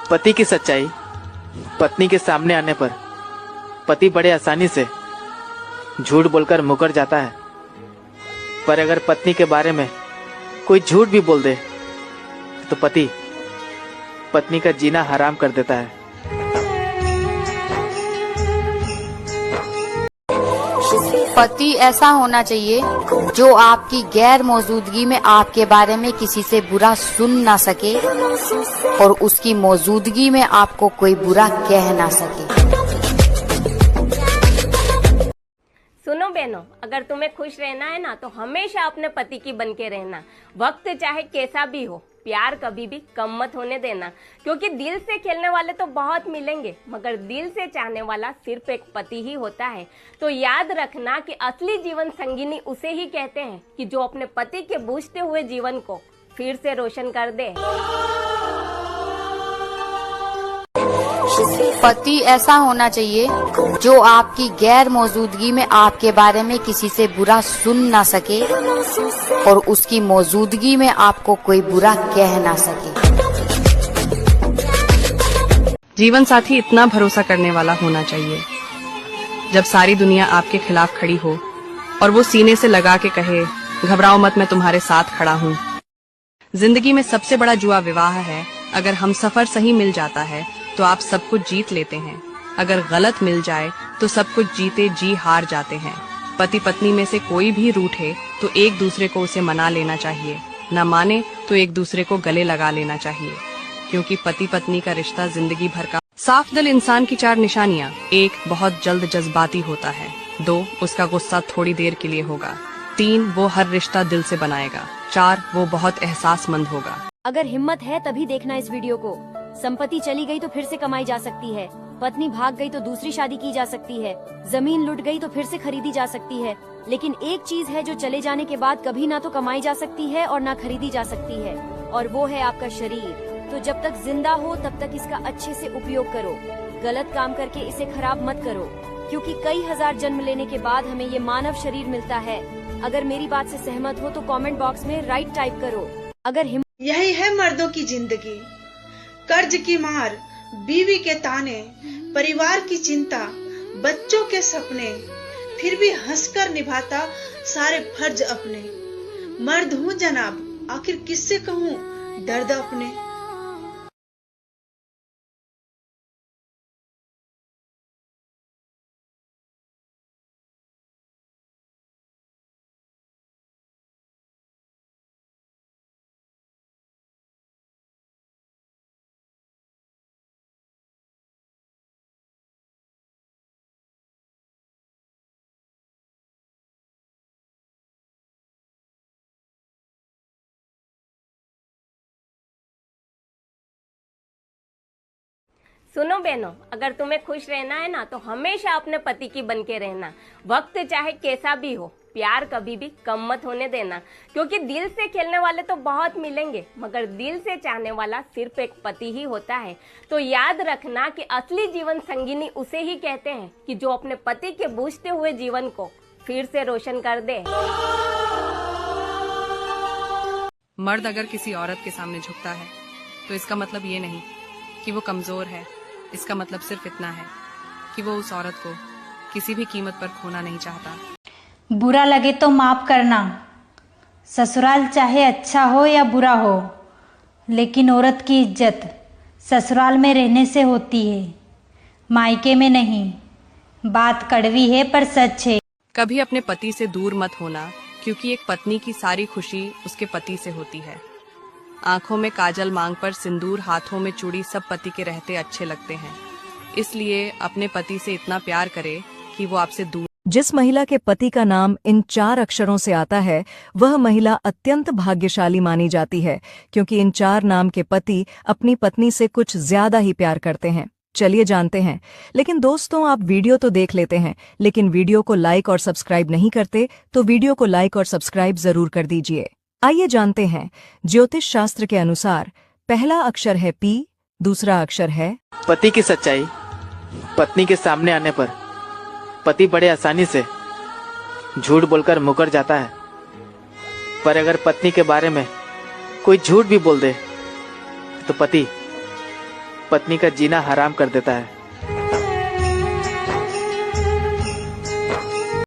पति की सच्चाई पत्नी के सामने आने पर पति बड़े आसानी से झूठ बोलकर मुकर जाता है, पर अगर पत्नी के बारे में कोई झूठ भी बोल दे तो पति पत्नी का जीना हराम कर देता है। पति ऐसा होना चाहिए जो आपकी गैर मौजूदगी में आपके बारे में किसी से बुरा सुन ना सके और उसकी मौजूदगी में आपको कोई बुरा कह ना सके। सुनो बहनों, अगर तुम्हें खुश रहना है ना तो हमेशा अपने पति की बन के रहना। वक्त चाहे कैसा भी हो, प्यार कभी भी कम मत होने देना, क्योंकि दिल से खेलने वाले तो बहुत मिलेंगे मगर दिल से चाहने वाला सिर्फ एक पति ही होता है। तो याद रखना कि असली जीवन संगिनी उसे ही कहते हैं कि जो अपने पति के बुझते हुए जीवन को फिर से रोशन कर दे। पति ऐसा होना चाहिए जो आपकी गैर मौजूदगी में आपके बारे में किसी से बुरा सुन ना सके और उसकी मौजूदगी में आपको कोई बुरा कह ना सके। जीवन साथी इतना भरोसा करने वाला होना चाहिए जब सारी दुनिया आपके खिलाफ खड़ी हो और वो सीने से लगा के कहे, घबराओ मत, मैं तुम्हारे साथ खड़ा हूँ। जिंदगी में सबसे बड़ा जुआ विवाह है। अगर हम सफर सही मिल जाता है तो आप सब कुछ जीत लेते हैं, अगर गलत मिल जाए तो सब कुछ जीते जी हार जाते हैं। पति पत्नी में से कोई भी रूठे तो एक दूसरे को उसे मना लेना चाहिए, न माने तो एक दूसरे को गले लगा लेना चाहिए, क्योंकि पति पत्नी का रिश्ता जिंदगी भर का। साफ दिल इंसान की 4 निशानियाँ। 1, बहुत जल्द जज्बाती होता है। 2, उसका गुस्सा थोड़ी देर के लिए होगा। 3, वो हर रिश्ता दिल से बनाएगा। 4, वो बहुत एहसासमंद होगा। अगर हिम्मत है तभी देखना इस वीडियो को। संपत्ति चली गई तो फिर से कमाई जा सकती है, पत्नी भाग गई तो दूसरी शादी की जा सकती है, जमीन लुट गई तो फिर से खरीदी जा सकती है, लेकिन एक चीज है जो चले जाने के बाद कभी ना तो कमाई जा सकती है और ना खरीदी जा सकती है, और वो है आपका शरीर। तो जब तक जिंदा हो तब तक इसका अच्छे से उपयोग करो, गलत काम करके इसे खराब मत करो, क्योंकि कई हजार जन्म लेने के बाद हमें ये मानव शरीर मिलता है। अगर मेरी बात से सहमत हो तो कमेंट बॉक्स में राइट टाइप करो। अगर यही है मर्दों की जिंदगी, कर्ज की मार, बीवी के ताने, परिवार की चिंता, बच्चों के सपने, फिर भी हंसकर निभाता सारे फर्ज अपने। मर्द हूँ जनाब, आखिर किससे कहूँ दर्द अपने। सुनो बहनों, अगर तुम्हें खुश रहना है ना तो हमेशा अपने पति की बन के रहना। वक्त चाहे कैसा भी हो, प्यार कभी भी कम मत होने देना, क्योंकि दिल से खेलने वाले तो बहुत मिलेंगे मगर दिल से चाहने वाला सिर्फ एक पति ही होता है। तो याद रखना कि असली जीवन संगिनी उसे ही कहते हैं कि जो अपने पति के बुझते हुए जीवन को फिर से रोशन कर दे। मर्द अगर किसी औरत के सामने झुकता है तो इसका मतलब ये नहीं कि वो कमजोर है, इसका मतलब सिर्फ इतना है कि वो उस औरत को किसी भी कीमत पर खोना नहीं चाहता। बुरा लगे तो माफ करना। ससुराल चाहे अच्छा हो या बुरा हो, लेकिन औरत की इज्जत ससुराल में रहने से होती है, मायके में नहीं। बात कड़वी है पर सच है। कभी अपने पति से दूर मत होना, क्योंकि एक पत्नी की सारी खुशी उसके पति से होती है। आंखों में काजल, मांग पर सिंदूर, हाथों में चूड़ी, सब पति के रहते अच्छे लगते हैं। इसलिए अपने पति से इतना प्यार करे कि वो आपसे दूर। जिस महिला के पति का नाम इन 4 अक्षरों से आता है वह महिला अत्यंत भाग्यशाली मानी जाती है, क्योंकि इन 4 नाम के पति अपनी पत्नी से कुछ ज्यादा ही प्यार करते हैं। चलिए जानते हैं। लेकिन दोस्तों, आप वीडियो तो देख लेते हैं, लेकिन वीडियो को लाइक और सब्सक्राइब नहीं करते, तो वीडियो को लाइक और सब्सक्राइब जरूर कर दीजिए। आइए जानते हैं। ज्योतिष शास्त्र के अनुसार पहला अक्षर है पी, दूसरा अक्षर है। पति की सच्चाई पत्नी के सामने आने पर पति बड़े आसानी से झूठ बोलकर मुकर जाता है, पर अगर पत्नी के बारे में कोई झूठ भी बोल दे तो पति पत्नी का जीना हराम कर देता है।